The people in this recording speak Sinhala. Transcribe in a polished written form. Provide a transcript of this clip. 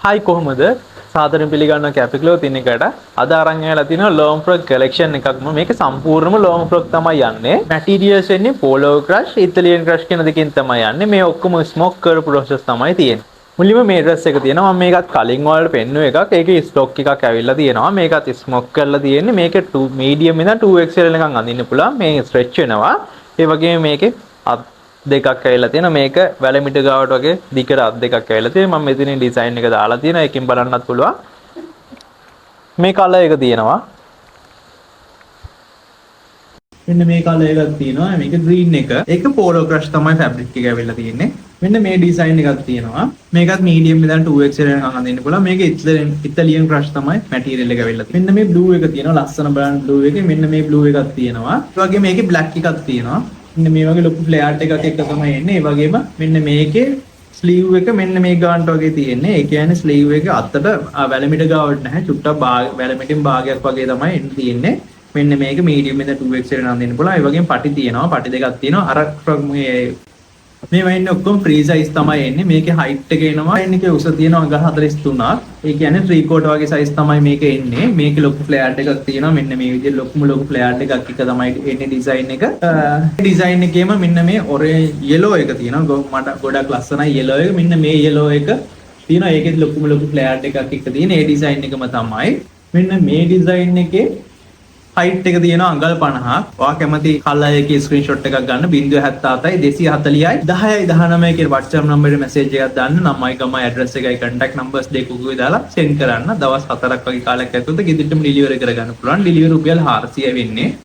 හයි කොහොමද සාදරයෙන් පිළිගන්න කැපිකලෝ තින එකට අද අරන් ඇවිල්ලා තිනවා ලෝන් ෆ්‍රොක් කලෙක්ෂන් එකක්ම මේක සම්පූර්ණම ලෝන් ෆ්‍රොක් තමයි යන්නේ මැටීරියල්ස් එන්නේ පෝලෝ ක්‍රෂ් ඉතාලියන් ක්‍රෂ් කියන දෙකෙන් තමයි යන්නේ මේ ඔක්කොම ස්මෝක් කරපු ප්‍රොසෙස් තමයි තියෙන්නේ මුලින්ම මේ ඩ්‍රෙස් එක තියෙනවා මම මේකත් කලින් වලට පෙන්නුව එකක් ඒකේ ස්ටොක් එකක් ඇවිල්ලා තියෙනවා මේකත් ස්මෝක් කරලා තියෙන්නේ මේක 2 මීඩියම් ඉඳන් 2XL එකක් අඳින්න පුළුවන් මේ ස්ට්‍රෙච් වෙනවා ඒ වගේම මේකේ දෙකක් ඇවිල්ලා තියෙනවා මේක වැලමිට ගාවට වගේ දිගට අත් දෙකක් ඇවිල්ලා තියෙනවා මම මෙතනින් ඩිසයින් එක දාලා තියෙනවා එකකින් බලන්නත් පුළුවන් මේ කලර් එක තියෙනවා මෙන්න මේ කලර් එකක් තියෙනවා මේක ග්‍රීන් එක ඒක පෝලෝ ක්‍රෂ් තමයි ෆැබ්‍රික් එක ඇවිල්ලා තියෙන්නේ මෙන්න මේ ඩිසයින් එකක් තියෙනවා මේකත් මීඩියම් ඉඳන් 2XL එකක් අඳින්න පුළුවන් මේක ඉතාලියන් ක්‍රෂ් තමයි මැටීරියල් එක ඇවිල්ලා තියෙන්නේ මෙන්න මේ බ්ලූ එක තියෙනවා ලස්සන බ්‍රෑන්ඩ් බ්ලූ එකේ මෙන්න මේ බ්ලූ එකක් තියෙනවා ඒ වගේම මේකේ බ්ලැක් එකක් තියෙනවා මෙන්න මේ වගේ ලොකු ෆ්ලෑට් එකක් එක තමයි එන්නේ. ඒ වගේම මෙන්න මේකේ ස්ලීව් එක මෙන්න මේ ගානට වගේ තියෙන්නේ. ඒ කියන්නේ ස්ලීව් එක අතට වැලමිට ගාවට නැහැ. චුට්ටක් වැලමිටින් භාගයක් වගේ තමයි එන්න තියෙන්නේ. මෙන්න මේක මීඩියම් එක 2XL නම් දෙන්න පුළුවන්. ඒ වගේම පටි තියෙනවා. පටි දෙකක් තියෙනවා. අර මේ වෙන්නේ ඔක්කොම ෆ්‍රී සයිස් තමයි එන්නේ. මේකේ හයිට් එක එනවා. මේකේ උස තියෙනවා අඟ 43ක්. ඒ කියන්නේ 3 කෝට් වගේ සයිස් තමයි මේක එන්නේ. මේකේ ලොකු ෆ්ලෑට් එකක් තියෙනවා. මෙන්න මේ විදිහට ලොකු ෆ්ලෑට් එකක් එක තමයි එන්නේ ඩිසයින් එක. ඩිසයින් එකේම මෙන්න මේ ඔරේ yellow එක තියෙනවා. මට ගොඩක් ලස්සනයි yellow එක. මෙන්න මේ yellow එක තියෙනවා. ඒකෙත් ලොකු ෆ්ලෑට් එකක් එක තියෙන. ඒ ඩිසයින් එකම තමයි. මෙන්න මේ ඩිසයින් එකේ හයිට් එක තියෙනවා අඟල් 50ක්. ඔයා කැමති කලර් එකේ ස්ක්‍රීන්ෂොට් එකක් ගන්න 0.77යි 240යි 10යි 19 කියන WhatsApp නම්බරේ මැසේජ් එකක් දාන්න. නම්මයි ගමයි ඇඩ්‍රස් එකයි contact numbers දෙකකුයි දාලා send කරන්න. දවස් 4ක් වගේ කාලයක් ඇතුළත ගෙදරටම ඩිලිවරි කරගන්න පුළුවන්. ඩිලිවරි රුපියල් 400 වෙන්නේ.